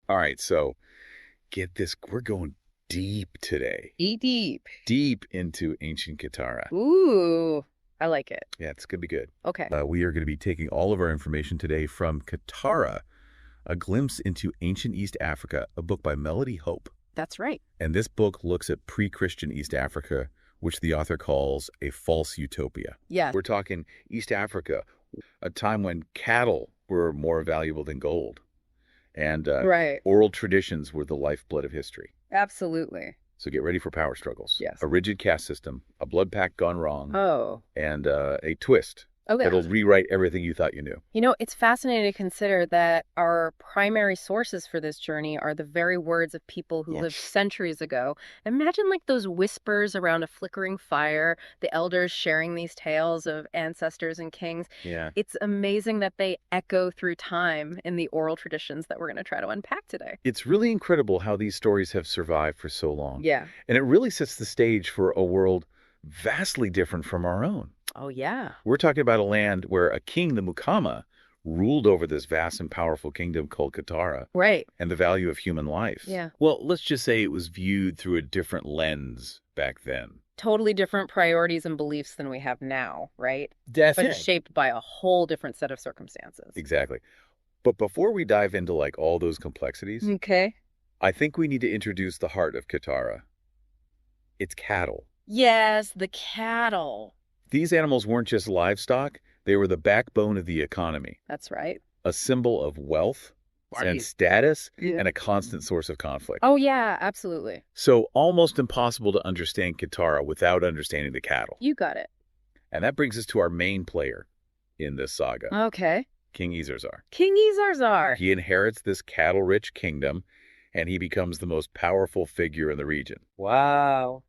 All right, so get this. We're going deep today. Deep. Deep into ancient Kitara. Ooh, I like it. Yeah, it's going to be good. Okay. We are going to be taking all of our information today from Kitara, A Glimpse into Ancient East Africa, a book by Melody Hope. That's right. And this book looks at pre-Christian East Africa, which the author calls a false utopia. Yeah. We're talking East Africa, a time when cattle were more valuable than gold. And Right. oral traditions were the lifeblood of history. Absolutely. So get ready for power struggles. Yes. A rigid caste system, a blood pact gone wrong, Oh. and a twist Okay. that'll rewrite everything you thought you knew. You know, it's fascinating to consider that our primary sources for this journey are the very words of people who lived centuries ago. Imagine like those whispers around a flickering fire, the elders sharing these tales of ancestors and kings. Yeah. It's amazing that they echo through time in the oral traditions that we're going to try to unpack today. It's really incredible how these stories have survived for so long. Yeah. And it really sets the stage for a world vastly different from our own. Oh, yeah. We're talking about a land where a king, the Mukama, ruled over this vast and powerful kingdom called Kitara. Right. And the value of human life. Yeah. Well, let's just say it was viewed through a different lens back then. Totally different priorities and beliefs than we have now, right? Definitely. But shaped by a whole different set of circumstances. Exactly. But before we dive into like all those complexities, Okay. I think we need to introduce the heart of Kitara. It's cattle. Yes, the cattle. These animals weren't just livestock, they were the backbone of the economy, That's right. a symbol of wealth and Right. status Yeah. and a constant source of conflict. Oh, yeah, absolutely. So almost impossible to understand Kitara without understanding the cattle. You got it. And that brings us to our main player in this saga, Okay. King Isaza. King Isaza. He inherits this cattle-rich kingdom, and he becomes the most powerful figure in the region. Wow.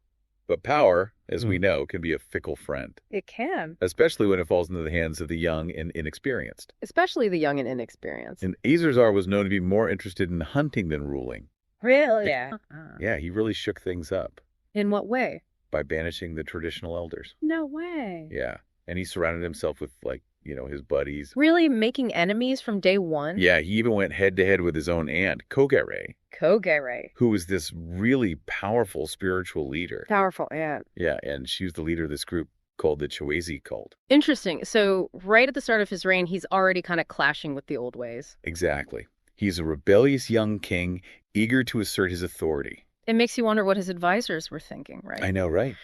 But power, as we know, can be a fickle friend, It can. especially when it falls into the hands of the young and inexperienced. Especially the young and inexperienced. And Isaza was known to be more interested in hunting than ruling. Really? Yeah. Yeah, he really shook things up In what way? by banishing the traditional elders. No way. Yeah, and he surrounded himself with, like, his buddies. Really making enemies from day one? Yeah, he even went head-to-head with his own aunt, Kogere, Kogere. who was this really powerful spiritual leader. Powerful aunt. Yeah, and she was the leader of this group called the Chwezi cult. Interesting. So right at the start of his reign, he's already kind of clashing with the old ways. Exactly. He's a rebellious young king, eager to assert his authority. It makes you wonder what his advisors were thinking, right? I know, right?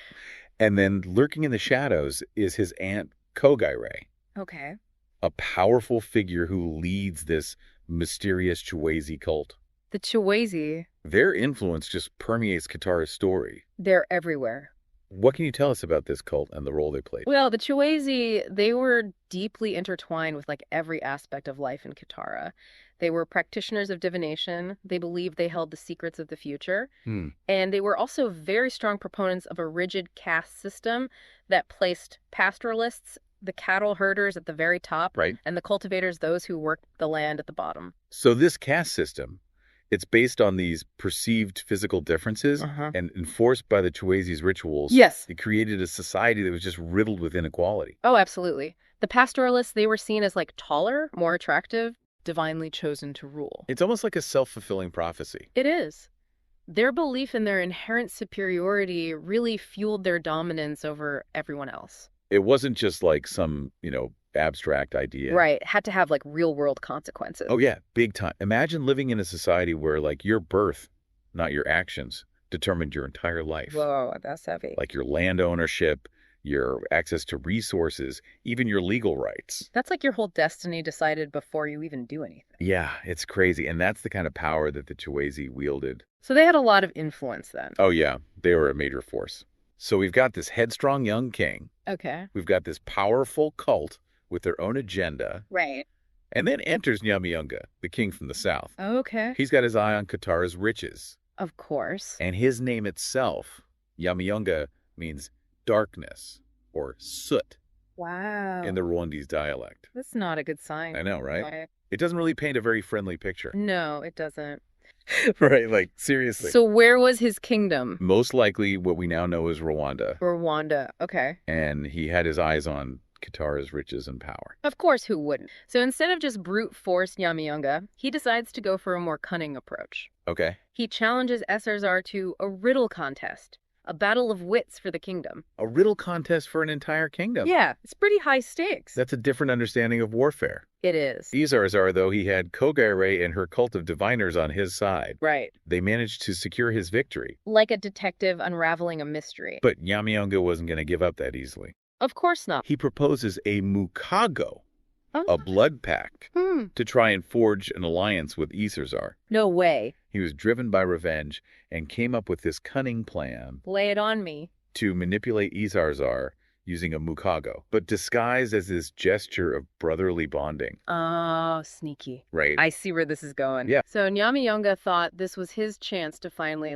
And then lurking in the shadows is his aunt Kogere, Okay. a powerful figure who leads this mysterious Chwezi cult. The Chwezi, Their influence just permeates Kitara's story. they're everywhere. What can you tell us about this cult and the role they played? Well, the Chwezi, they were deeply intertwined with like every aspect of life in Kitara. They were practitioners of divination. They believed they held the secrets of the future. And they were also very strong proponents of a rigid caste system that placed pastoralists, the cattle herders at the very top, Right. and the cultivators, those who worked the land at the bottom. So this caste system, it's based on these perceived physical differences and enforced by the Chwezi's rituals. Yes. It created a society that was just riddled with inequality. Oh, absolutely. The pastoralists, they were seen as like taller, more attractive, divinely chosen to rule. It's almost like a self-fulfilling prophecy. It is. Their belief in their inherent superiority really fueled their dominance over everyone else. It wasn't just like some, abstract idea. Right. Had to have like real world consequences. Oh, yeah, big time. Imagine living in a society where, like, your birth, not your actions, determined your entire life. Whoa, that's heavy. Like your land ownership, your access to resources, even your legal rights. That's like your whole destiny decided before you even do anything. Yeah, it's crazy. And that's the kind of power that the Chwezi wielded. So they had a lot of influence then. Oh, yeah, they were a major force. So we've got this headstrong young king. Okay. We've got this powerful cult with their own agenda. Right. And then enters Nyamyunga, the king from the south. Okay. He's got his eye on Kitara's riches. Of course. And his name itself, Nyamyunga, means darkness or soot Wow. in the Rwandese dialect. That's not a good sign. I know, right? It doesn't really paint a very friendly picture. No, it doesn't. Right, like, seriously. So where was his kingdom? Most likely what we now know is Rwanda. Rwanda. Okay. And he had his eyes on Kitara's riches and power. Of course, who wouldn't? So instead of just brute force Nyamyunga, he decides to go for a more cunning approach. Okay. He challenges Isaza to a riddle contest, a battle of wits for the kingdom. A riddle contest for an entire kingdom. Yeah, it's pretty high stakes. That's a different understanding of warfare. It is. Isaza, though, he had Kogare and her cult of diviners on his side. Right. They managed to secure his victory. Like a detective unraveling a mystery. But Nyamyunga wasn't going to give up that easily. Of course not. He proposes a mukago, Oh. a blood pact, Hmm. to try and forge an alliance with Isaza. No way. He was driven by revenge and came up with this cunning plan Lay it on me. to manipulate Isaza using a mukago, but disguised as this gesture of brotherly bonding. Oh, sneaky. Right? I see where this is going. Yeah. So Nyamyunga thought this was his chance to finally,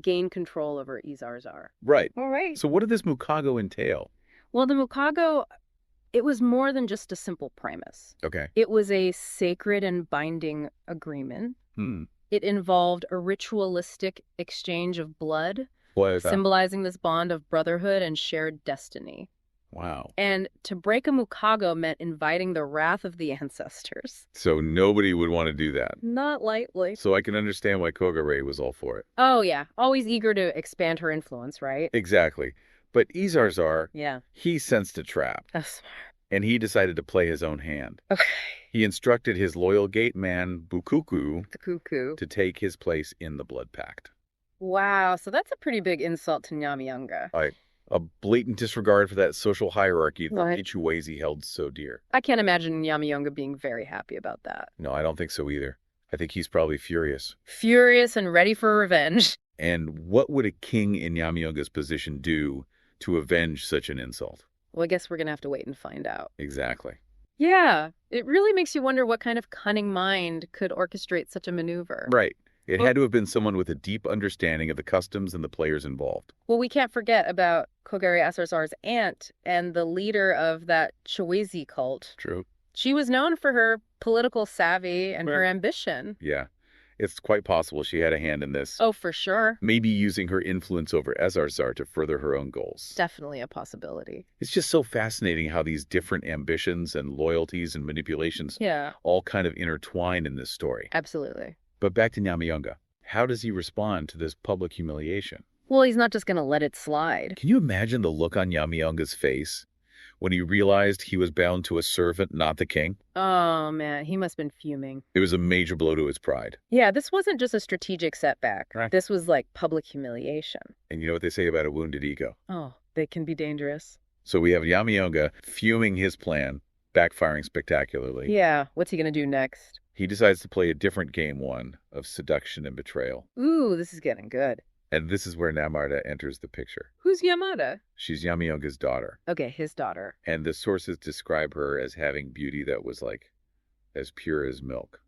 gain control over Isaza. Right. All right. So what did this mukago entail? Well, the mukago, it was more than just a simple premise. Okay. It was a sacred and binding agreement. It involved a ritualistic exchange of blood, symbolizing this bond of brotherhood and shared destiny. Wow. And to break a mukago meant inviting the wrath of the ancestors. So nobody would want to do that. Not lightly. So I can understand why Kogare was all for it. Oh, yeah. Always eager to expand her influence, right? Exactly. But Isaza, Yeah. he sensed a trap, That's smart. and he decided to play his own hand. Okay. He instructed his loyal gate man, Bukuku, The cuckoo. to take his place in the blood pact. Wow. So that's a pretty big insult to Nyamyunga. A blatant disregard for that social hierarchy that Right. Ichuwezi held so dear. I can't imagine Nyamyunga being very happy about that. No, I don't think so either. I think he's probably furious. Furious and ready for revenge. And what would a king in Nyamyunga's position do to avenge such an insult? Well, I guess we're going to have to wait and find out. Exactly. Yeah. It really makes you wonder what kind of cunning mind could orchestrate such a maneuver. Right. It had to have been someone with a deep understanding of the customs and the players involved. Well, we can't forget about Kogare Asar's aunt and the leader of that Chowezi cult. True. She was known for her political savvy and her Right. ambition. Yeah. It's quite possible she had a hand in this. Oh, for sure. Maybe using her influence over Ezarzar to further her own goals. Definitely a possibility. It's just so fascinating how these different ambitions and loyalties and manipulations Yeah, all kind of intertwine in this story. absolutely. But back to Nyamyunga. How does he respond to this public humiliation? Well, he's not just going to let it slide. Can you imagine the look on Nyamyunga's face when he realized he was bound to a servant, not the king? Oh, man, he must have been fuming. It was a major blow to his pride. Yeah, this wasn't just a strategic setback. Right. This was like public humiliation. And you know what they say about a wounded ego? Oh, they can be dangerous. So we have Nyamyunga fuming his plan, backfiring spectacularly. Yeah, what's he going to do next? He decides to play a different game one of seduction and betrayal. Ooh, this is getting good. And this is where Namarta enters the picture. Who's Yamada? She's Nyamyunga's daughter. Okay, his daughter. And the sources describe her as having beauty that was like as pure as milk.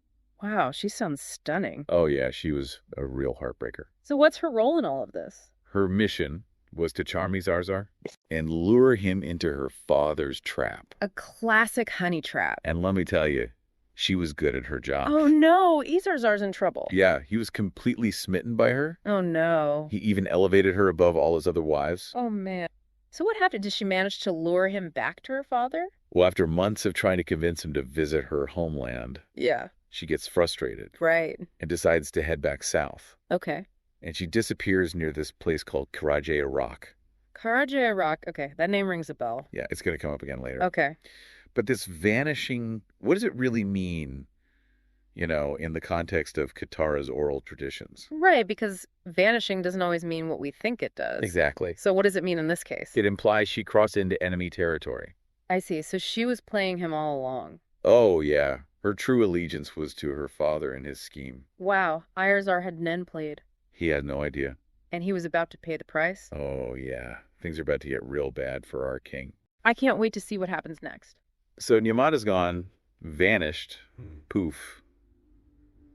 Wow, she sounds stunning. Oh yeah, she was a real heartbreaker. So what's her role in all of this? Her mission was to charm Isarzar and lure him into her father's trap. A classic honey trap. And let me tell you, she was good at her job. Oh no, Isarzar's in trouble. Yeah, he was completely smitten by her. Oh no. He even elevated her above all his other wives. Oh man. So what happened? Did she manage to lure him back to her father? Well, after months of trying to convince him to visit her homeland, Yeah. she gets frustrated Right. and decides to head back south. Okay. And she disappears near this place called Karaje Rock. Karaja Rock. Okay, that name rings a bell. Yeah, it's going to come up again later. Okay. But this vanishing, what does it really mean, in the context of Kitara's oral traditions? Right, because vanishing doesn't always mean what we think it does. Exactly. So what does it mean in this case? It implies she crossed into enemy territory. I see. So she was playing him all along. Oh, yeah. Her true allegiance was to her father and his scheme. Wow, Isarzar had Nen played, He had no idea. and he was about to pay the price. Oh, yeah. Things are about to get real bad for our king. I can't wait to see what happens next. So Nyamata's gone, vanished, poof.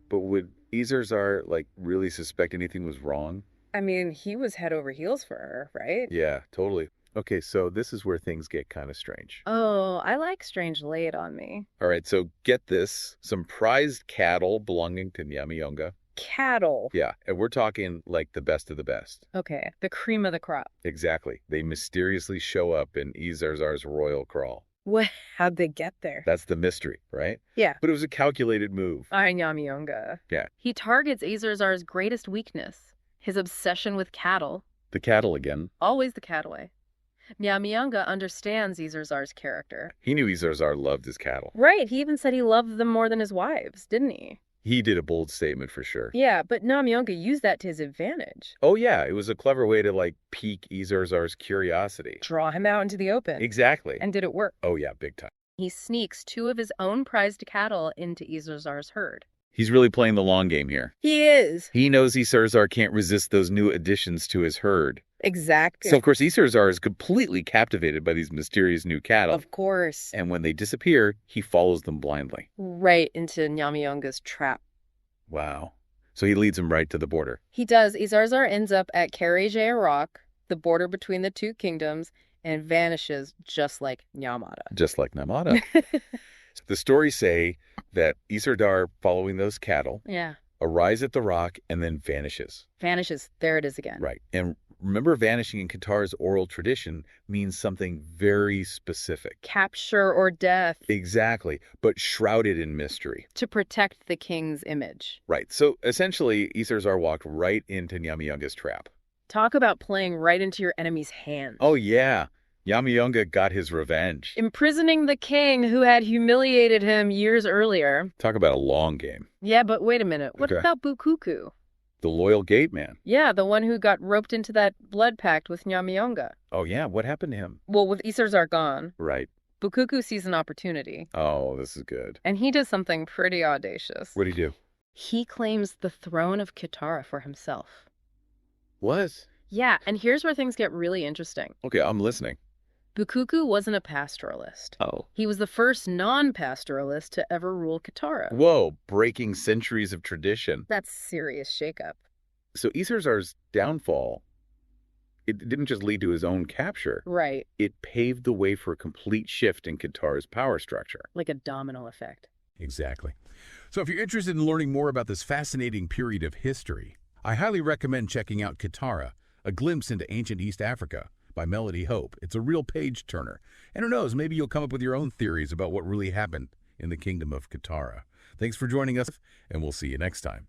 But would Isarzar, really suspect anything was wrong? I mean, he was head over heels for her, right? Yeah, totally. Okay, so this is where things get kind of strange. Oh, I like strange laid on me. All right, so get this. Some prized cattle belonging to Nyamiyonga. Cattle. Yeah, and we're talking like the best of the best. Okay, the cream of the crop. Exactly. They mysteriously show up in Isaza's royal kraal. What? How'd they get there? That's the mystery, right? Yeah. But it was a calculated move. Nyamiyonga. Yeah. He targets Isaza's greatest weakness, his obsession with cattle. The cattle again. Always the cataway. Nyamiyonga understands Isaza's character. He knew Isazar loved his cattle. Right, he even said he loved them more than his wives, didn't he? He did a bold statement for sure. Yeah, but Nyamiyonga used that to his advantage. Oh, yeah, it was a clever way to, like, pique Isazar's curiosity. Draw him out into the open. Exactly. And did it work? Oh, yeah, big time. He sneaks 2 of his own prized cattle into Isaza's herd. He's really playing the long game here. He is. He knows Isarzar can't resist those new additions to his herd. Exactly. So, of course, Isarzar is completely captivated by these mysterious new cattle. Of course. And when they disappear, he follows them blindly. Right into Nyamiyonga's trap. Wow. So he leads him right to the border. He does. Isarzar ends up at Kareje Rock, the border between the 2 kingdoms, and vanishes just like Nyamata. Just like Namada. The stories say that Isardar, following those cattle, Yeah. arrives at the rock and then vanishes. Vanishes. There it is again. Right. And remember, vanishing in Kitara's oral tradition means something very specific. Capture or death. Exactly, but shrouded in mystery. To protect the king's image. Right. So essentially, Isarzar walked right into Nyamiyonga's trap. Talk about playing right into your enemy's hands. Oh, yeah. Nyamiyonga got his revenge. Imprisoning the king who had humiliated him years earlier. Talk about a long game. Yeah, but wait a minute. What Okay. about Bukuku? The loyal gate man. Yeah, the one who got roped into that blood pact with Nyamiyonga. Oh, yeah. What happened to him? Well, with Isarzar gone, Right. Bukuku sees an opportunity. Oh, this is good. And he does something pretty audacious. What'd he do? He claims the throne of Kitara for himself. What? Yeah, and here's where things get really interesting. Okay, I'm listening. Bukuku wasn't a pastoralist. Oh. He was the first non-pastoralist to ever rule Kitara. Whoa, breaking centuries of tradition. That's serious shakeup. So Isarzar's downfall, it didn't just lead to his own capture. Right, It paved the way for a complete shift in Kitara's power structure. like a domino effect. Exactly. So if you're interested in learning more about this fascinating period of history, I highly recommend checking out Kitara, A Glimpse into Ancient East Africa by Melody Hope. It's a real page-turner. And who knows, maybe you'll come up with your own theories about what really happened in the Kingdom of Kitara. Thanks for joining us, and we'll see you next time.